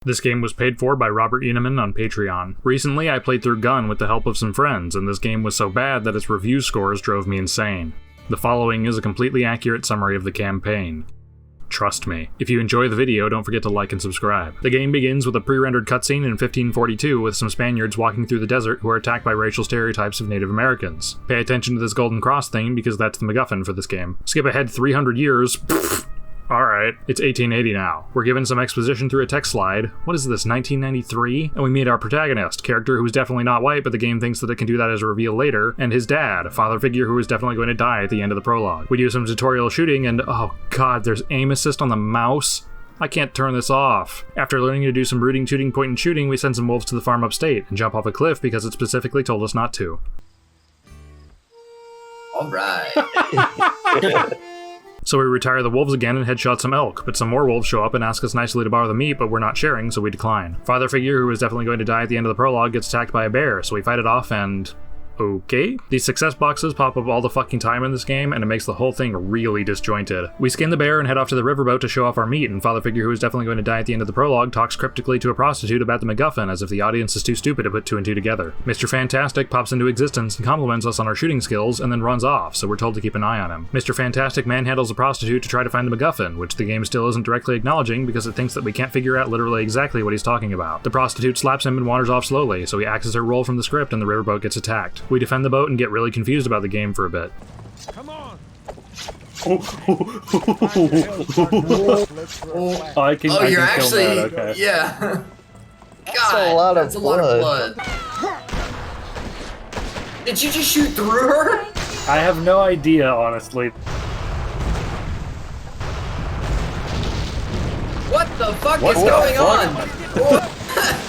This game was paid for by Robert Eneman on Patreon. Recently, I played through Gun with the help of some friends, and this game was so bad that its review scores drove me insane. The following is a completely accurate summary of the campaign. Trust me. If you enjoy the video, don't forget to like and subscribe. The game begins with a pre-rendered cutscene in 1542 with some Spaniards walking through the desert who are attacked by racial stereotypes of Native Americans. Pay attention to this golden cross thing because that's the McGuffin for this game. Skip ahead 300 years. Alright, it's 1880 now. We're given some exposition through a text slide. What is this, 1993? And we meet our protagonist, character who's definitely not white, but the game thinks that it can do that as a reveal later, and his dad, a father figure who is definitely going to die at the end of the prologue. We do some tutorial shooting and, oh god, there's aim assist on the mouse? I can't turn this off. After learning to do some rooting, tooting, point and shooting, we send some wolves to the farm upstate and jump off a cliff because it specifically told us not to. Alright. So we retire the wolves again and headshot some elk, but some more wolves show up and ask us nicely to borrow the meat, but we're not sharing, so we decline. Father figure, who is definitely going to die at the end of the prologue, gets attacked by a bear, so we fight it off and... okay? These success boxes pop up all the fucking time in this game, and it makes the whole thing really disjointed. We skin the bear and head off to the riverboat to show off our meat, and father figure, who is definitely going to die at the end of the prologue, talks cryptically to a prostitute about the McGuffin as if the audience is too stupid to put two and two together. Mr. Fantastic pops into existence and compliments us on our shooting skills, and then runs off, so we're told to keep an eye on him. Mr. Fantastic manhandles a prostitute to try to find the McGuffin, which the game still isn't directly acknowledging because it thinks that we can't figure out literally exactly what he's talking about. The prostitute slaps him and wanders off slowly, so he acts as her role from the script and the riverboat gets attacked. We defend the boat and get really confused about the game for a bit. Come on. I can. Oh, you're actually. That, okay. Yeah. That's a lot of blood. Did you just shoot through her? I have no idea, honestly. What the fuck is going on?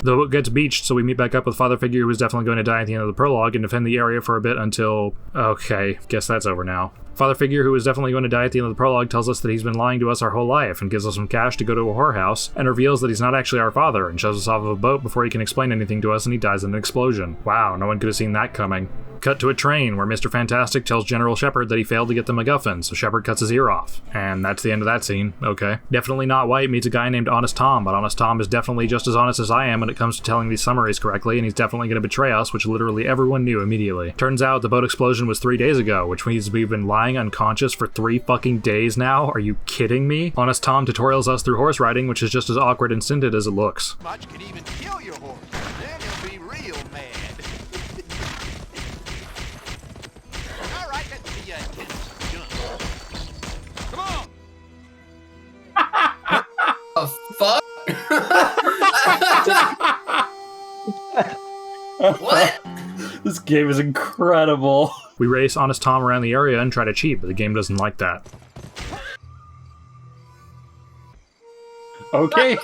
The boat gets beached, so we meet back up with father figure who is definitely going to die at the end of the prologue and defend the area for a bit until... okay, guess that's over now. Father figure who is definitely going to die at the end of the prologue tells us that he's been lying to us our whole life and gives us some cash to go to a whorehouse and reveals that he's not actually our father and shows us off of a boat before he can explain anything to us and he dies in an explosion. Wow, no one could have seen that coming. Cut to a train where Mr. Fantastic tells General Shepard that he failed to get the McGuffin, so Shepard cuts his ear off. And that's the end of that scene. Okay. Definitely Not White meets a guy named Honest Tom, but Honest Tom is definitely just as honest as I am when it comes to telling these summaries correctly, and he's definitely going to betray us, which literally everyone knew immediately. Turns out the boat explosion was 3 days ago, which means we've been lying unconscious for 3 fucking days now? Are you kidding me? Honest Tom tutorials us through horse riding, which is just as awkward and stinted as it looks. Much can even kill your horse. Then he'll be real mad. All right, let's see ya. Come on. The fuck? What? This game is incredible. We race Honest Tom around the area and try to cheat, but the game doesn't like that. Okay.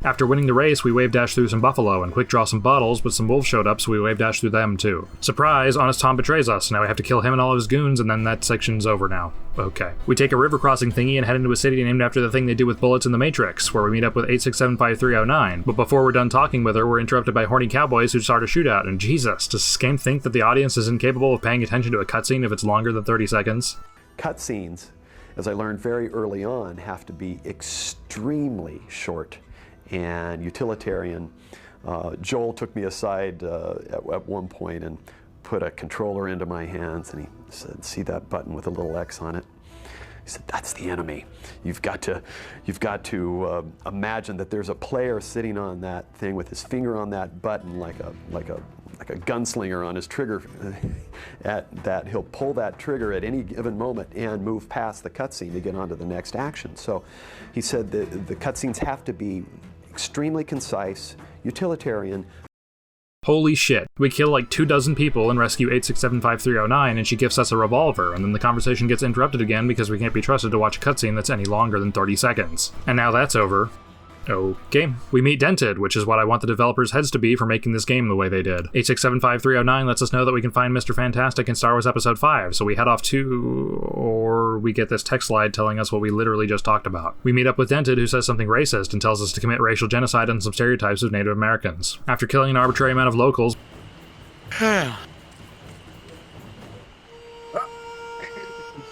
After winning the race, we wave dash through some buffalo and quick draw some bottles, but some wolves showed up, so we wave dash through them too. Surprise, Honest Tom betrays us. Now we have to kill him and all of his goons, and then that section's over now. Okay. We take a river crossing thingy and head into a city named after the thing they do with bullets in the Matrix, where we meet up with 8675309. But before we're done talking with her, we're interrupted by horny cowboys who start a shootout, and Jesus, does this game think that the audience is incapable of paying attention to a cutscene if it's longer than 30 seconds? Cutscenes, as I learned very early on, have to be extremely short and utilitarian. Joel took me aside at one point and put a controller into my hands, and he said, "See that button with a little X on it?" He said, "That's the enemy. You've got to imagine that there's a player sitting on that thing with his finger on that button, like a gunslinger on his trigger. That he'll pull that trigger at any given moment and move past the cutscene to get on to the next action." So he said the cutscenes have to be extremely concise, utilitarian. Holy shit. We kill like 24 people and rescue 8675309, and she gives us a revolver, and then the conversation gets interrupted again because we can't be trusted to watch a cutscene that's any longer than 30 seconds. And now that's over. Okay. We meet Dented, which is what I want the developers' heads to be for making this game the way they did. 8675309 lets us know that we can find Mr. Fantastic in Star Wars Episode 5, so we head off to... or we get this text slide telling us what we literally just talked about. We meet up with Dented, who says something racist and tells us to commit racial genocide on some stereotypes of Native Americans. After killing an arbitrary amount of locals...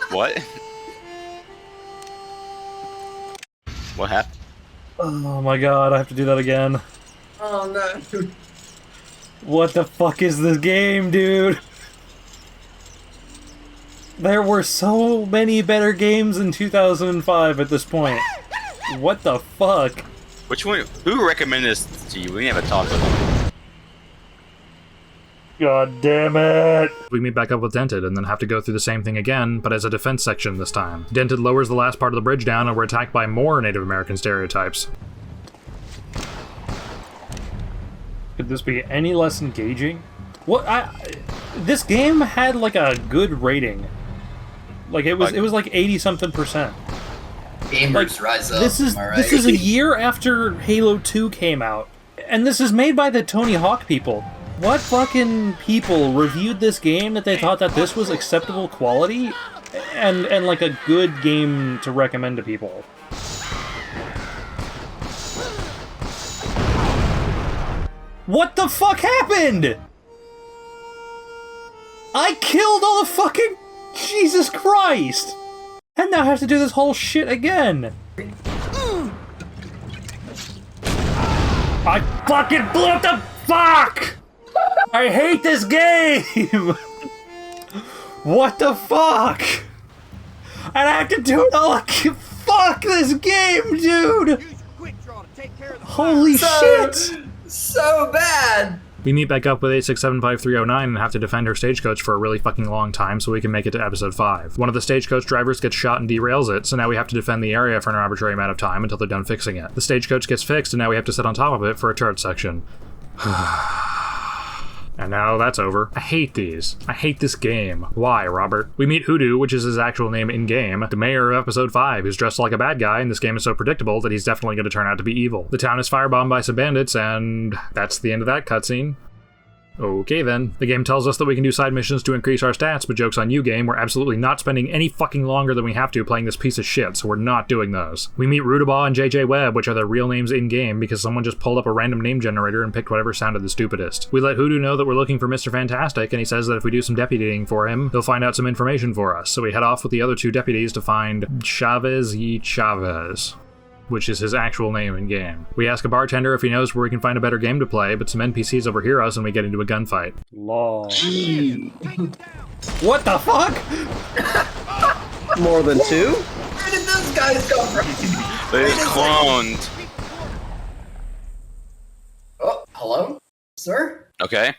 What? What happened? Oh my god, I have to do that again. Oh no. What the fuck is this game, dude? There were so many better games in 2005 at this point. What the fuck? Which one? Who recommended this to you? We never talked about it. God damn it! We meet back up with Dented and then have to go through the same thing again, but as a defense section this time. Dented lowers the last part of the bridge down and we're attacked by more Native American stereotypes. Could this be any less engaging? What? This game had like a good rating. Like it was like 80-something%. Gamers rise up. This is am I right? this is a year after Halo 2 came out, and this is made by the Tony Hawk people. What fucking people reviewed this game that they thought that this was acceptable quality and like a good game to recommend to people? What the fuck happened? I killed all the fucking... Jesus Christ! And now I have to do this whole shit again! I fucking blew up the... Fuck! I hate this game! What the fuck? And I have to do it all again. Fuck this game, dude! Holy shit! So bad! We meet back up with 8675309 and have to defend her stagecoach for a really fucking long time so we can make it to episode 5. One of the stagecoach drivers gets shot and derails it, so now we have to defend the area for an arbitrary amount of time until they're done fixing it. The stagecoach gets fixed and now we have to sit on top of it for a turret section. And now that's over. I hate these. I hate this game. Why, Robert? We meet Hoodoo, which is his actual name in-game, the mayor of episode 5, who's dressed like a bad guy, and this game is so predictable that he's definitely going to turn out to be evil. The town is firebombed by some bandits, and that's the end of that cutscene. Okay then. The game tells us that we can do side missions to increase our stats, but joke's on you, game, we're absolutely not spending any fucking longer than we have to playing this piece of shit, so we're not doing those. We meet Rudabaugh and JJ Webb, which are their real names in-game, because someone just pulled up a random name generator and picked whatever sounded the stupidest. We let Hoodoo know that we're looking for Mr. Fantastic, and he says that if we do some deputying for him, he'll find out some information for us, so we head off with the other 2 deputies to find Chavez y Chavez, which is his actual name in-game. We ask a bartender if he knows where we can find a better game to play, but some NPCs overhear us and we get into a gunfight. Law. What the fuck? More than 2? Where did those guys come from? They're cloned. Oh, hello? Sir? Okay.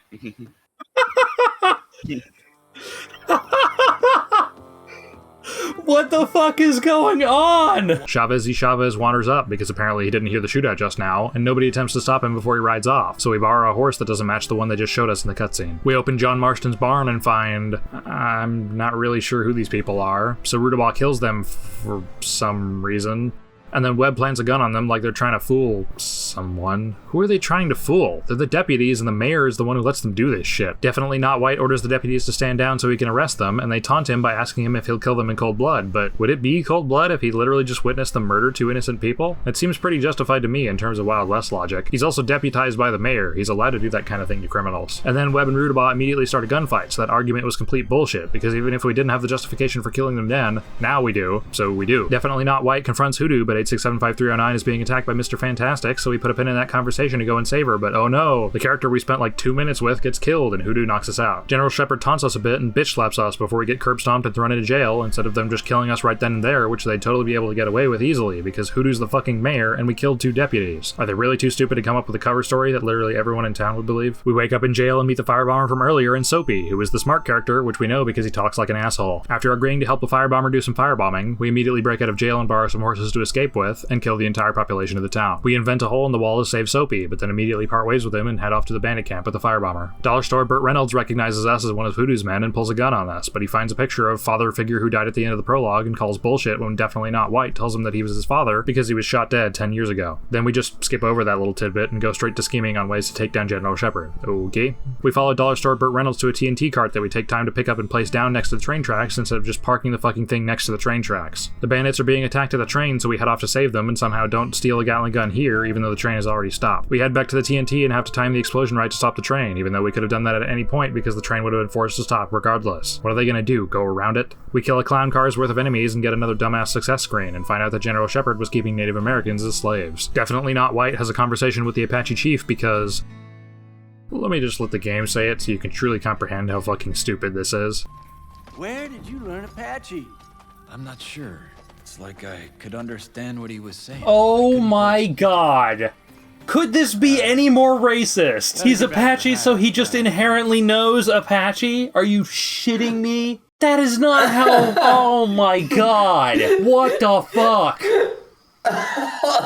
What the fuck is going on? Chavez y Chavez wanders up because apparently he didn't hear the shootout just now, and nobody attempts to stop him before he rides off, so we borrow a horse that doesn't match the one they just showed us in the cutscene. We open John Marston's barn and find... I'm not really sure who these people are, so Rudabaugh kills them for some reason. And then Webb plants a gun on them like they're trying to fool someone. Who are they trying to fool? They're the deputies, and the mayor is the one who lets them do this shit. Definitely Not White orders the deputies to stand down so he can arrest them, and they taunt him by asking him if he'll kill them in cold blood. But would it be cold blood if he literally just witnessed them murder 2 innocent people? It seems pretty justified to me in terms of Wild West logic. He's also deputized by the mayor. He's allowed to do that kind of thing to criminals. And then Webb and Rudabaugh immediately start a gunfight, so that argument was complete bullshit, because even if we didn't have the justification for killing them then, now we do, so we do. Definitely Not White confronts Hoodoo, but 8675309 is being attacked by Mr. Fantastic, so we put a pin in that conversation to go and save her, but oh no, the character we spent like 2 minutes with gets killed and Hoodoo knocks us out. General Shepard taunts us a bit and bitch slaps us before we get curb stomped and thrown into jail, instead of them just killing us right then and there, which they'd totally be able to get away with easily, because Hoodoo's the fucking mayor and we killed 2 deputies. Are they really too stupid to come up with a cover story that literally everyone in town would believe? We wake up in jail and meet the firebomber from earlier in Soapy, who is the smart character, which we know because he talks like an asshole. After agreeing to help the firebomber do some firebombing, we immediately break out of jail and borrow some horses to escape with, and kill the entire population of the town. We invent a hole in the wall to save Soapy, but then immediately part ways with him and head off to the bandit camp with the firebomber. Dollar Store Burt Reynolds recognizes us as one of Hoodoo's men and pulls a gun on us, but he finds a picture of father figure who died at the end of the prologue and calls bullshit when Definitely Not White tells him that he was his father because he was shot dead 10 years ago. Then we just skip over that little tidbit and go straight to scheming on ways to take down General Shepard. Okay. We follow Dollar Store Burt Reynolds to a TNT cart that we take time to pick up and place down next to the train tracks instead of just parking the fucking thing next to the train tracks. The bandits are being attacked at the train, so we head off off to save them and somehow don't steal a Gatling gun here, even though the train has already stopped. We head back to the TNT and have to time the explosion right to stop the train, even though we could have done that at any point because the train would have been forced to stop regardless. What are they gonna do, go around it? We kill a clown car's worth of enemies and get another dumbass success screen and find out that General Shepard was keeping Native Americans as slaves. Definitely Not White has a conversation with the Apache chief because... Let me just let the game say it so you can truly comprehend how fucking stupid this is. Where did you learn Apache? I'm not sure. It's like I could understand what he was saying. Oh my god. Could this be any more racist? He's Apache, so he just inherently knows Apache? Are you shitting me? That is not how... Oh my god. What the fuck?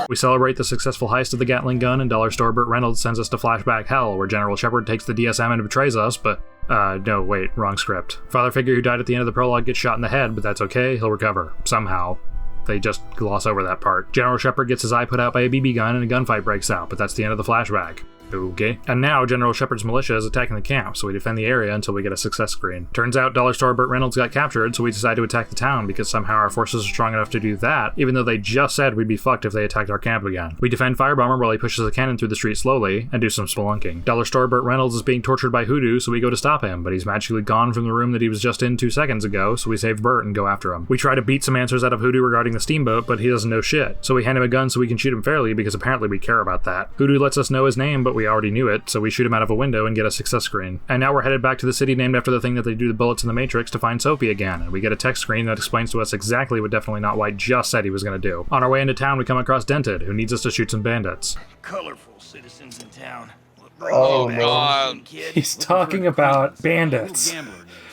We celebrate the successful heist of the Gatling gun, and Dollar Store Burt Reynolds sends us to flashback hell, where General Shepard takes the DSM and betrays us, but... no, wait, wrong script. Father figure who died at the end of the prologue gets shot in the head, but that's okay, he'll recover. Somehow. They just gloss over that part. General Shepard gets his eye put out by a BB gun and a gunfight breaks out, but that's the end of the flashback. Okay. And now General Shepard's militia is attacking the camp, so we defend the area until we get a success screen. Turns out Dollar Store Burt Reynolds got captured, so we decide to attack the town because somehow our forces are strong enough to do that, even though they just said we'd be fucked if they attacked our camp again. We defend Firebomber while he pushes a cannon through the street slowly, and do some spelunking. Dollar Store Burt Reynolds is being tortured by Hoodoo, so we go to stop him, but he's magically gone from the room that he was just in 2 seconds ago, so we save Burt and go after him. We try to beat some answers out of Hoodoo regarding the steamboat, but he doesn't know shit, so we hand him a gun so we can shoot him fairly because apparently we care about that. Hoodoo lets us know his name, but we already knew it, so we shoot him out of a window and get a success screen. And now we're headed back to the city named after the thing that they do the bullets in the Matrix to find Soapy again, and we get a text screen that explains to us exactly what Definitely Not White just said he was going to do. On our way into town, we come across Dented, who needs us to shoot some bandits. Colorful citizens in town. Oh, God. He's talking about bandits.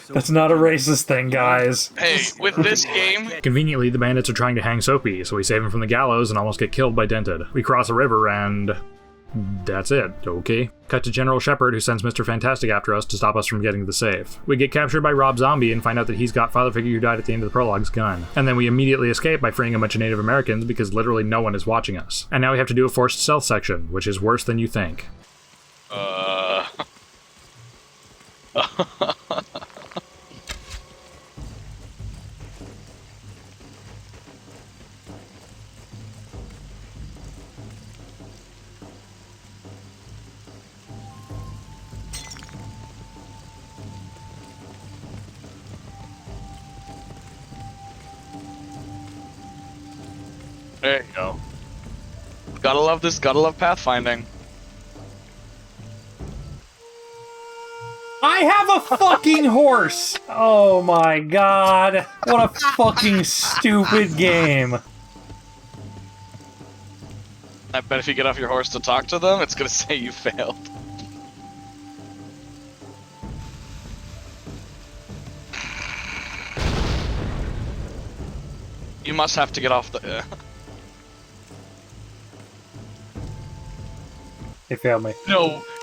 That's not a racist thing, guys. Hey, with this game... Conveniently, the bandits are trying to hang Soapy, so we save him from the gallows and almost get killed by Dented. We cross a river and... that's it. Okay. Cut to General Shepard, who sends Mr. Fantastic after us to stop us from getting to the safe. We get captured by Rob Zombie and find out that he's got Father Figure who died at the end of the prologue's gun. And then we immediately escape by freeing a bunch of Native Americans because literally no one is watching us. And now we have to do a forced stealth section, which is worse than you think. There you go. Gotta love this, gotta love pathfinding. I have a fucking horse! Oh my god. What a fucking stupid game. I bet if you get off your horse to talk to them, it's gonna say you failed. You must have to get off the... They failed me.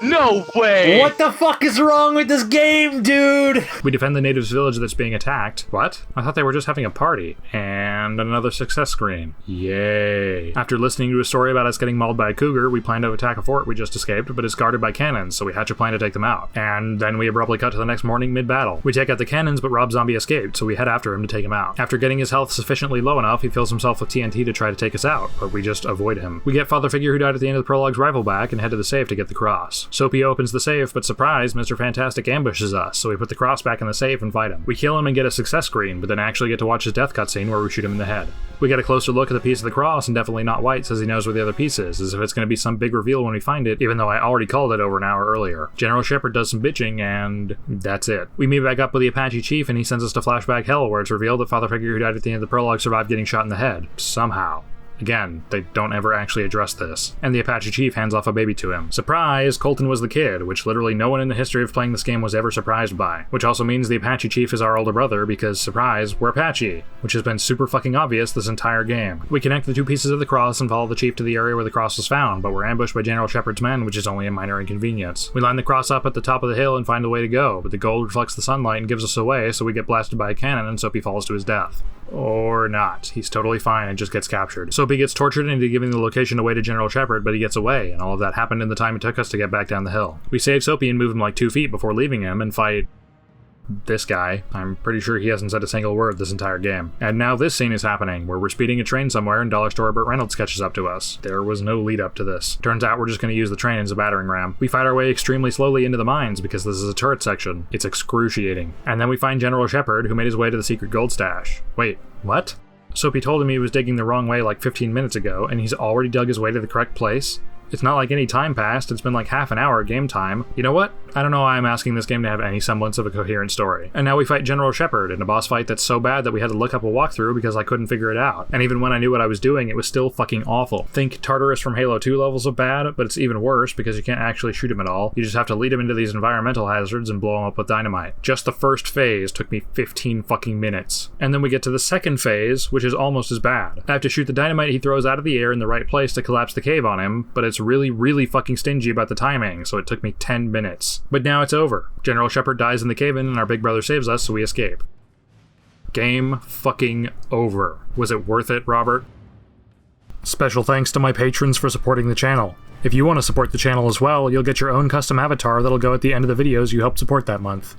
No way! What the fuck is wrong with this game, dude? We defend the natives' village that's being attacked. What? I thought they were just having a party. And another success screen. Yay. After listening to a story about us getting mauled by a cougar, we plan to attack a fort we just escaped, but it's guarded by cannons, so we hatch a plan to take them out. And then we abruptly cut to the next morning mid-battle. We take out the cannons, but Rob Zombie escaped, so we head after him to take him out. After getting his health sufficiently low enough, he fills himself with TNT to try to take us out, but we just avoid him. We get Father Figure who died at the end of the prologue's rival back and head to the safe to get the cross. Soapy opens the safe, but surprise, Mr. Fantastic ambushes us, so we put the cross back in the safe and fight him. We kill him and get a success screen, but then actually get to watch his death cutscene where we shoot him in the head. We get a closer look at the piece of the cross, and Definitely Not White says he knows where the other piece is, as if it's going to be some big reveal when we find it, even though I already called it over an hour earlier. General Shepard does some bitching, and that's it. We meet back up with the Apache chief, and he sends us to flashback hell, where it's revealed that Father Figure who died at the end of the prologue survived getting shot in the head. Somehow. Again, they don't ever actually address this. And the Apache chief hands off a baby to him. Surprise! Colton was the kid, which literally no one in the history of playing this game was ever surprised by. Which also means the Apache chief is our older brother because, surprise, we're Apache, which has been super fucking obvious this entire game. We connect the two pieces of the cross and follow the chief to the area where the cross was found, but we're ambushed by General Shepard's men, which is only a minor inconvenience. We line the cross up at the top of the hill and find a way to go, but the gold reflects the sunlight and gives us away, so we get blasted by a cannon and Soapy falls to his death. Or not. He's totally fine and just gets captured. Soapy gets tortured into giving the location away to General Shepard, but he gets away, and all of that happened in the time it took us to get back down the hill. We save Soapy and move him like 2 feet before leaving him and fight... this guy. I'm pretty sure he hasn't said a single word this entire game. And now this scene is happening, where we're speeding a train somewhere and Dollar Store Burt Reynolds catches up to us. There was no lead up to this. Turns out we're just going to use the train as a battering ram. We fight our way extremely slowly into the mines because this is a turret section. It's excruciating. And then we find General Shepard, who made his way to the secret gold stash. Wait, what? Soapy told him he was digging the wrong way like 15 minutes ago, and he's already dug his way to the correct place? It's not like any time passed, it's been like half an hour game time. You know what? I don't know why I'm asking this game to have any semblance of a coherent story. And now we fight General Shepard in a boss fight that's so bad that we had to look up a walkthrough because I couldn't figure it out. And even when I knew what I was doing, it was still fucking awful. Think Tartarus from Halo 2 levels of bad, but it's even worse because you can't actually shoot him at all. You just have to lead him into these environmental hazards and blow him up with dynamite. Just the first phase took me 15 fucking minutes. And then we get to the second phase, which is almost as bad. I have to shoot the dynamite he throws out of the air in the right place to collapse the cave on him, but it's really fucking stingy about the timing, so it took me 10 minutes. But now it's over. General Shepard dies in the cave-in and our big brother saves us, so we escape. Game fucking over. Was it worth it, Robert? Special thanks to my patrons for supporting the channel. If you want to support the channel as well, you'll get your own custom avatar that'll go at the end of the videos you helped support that month.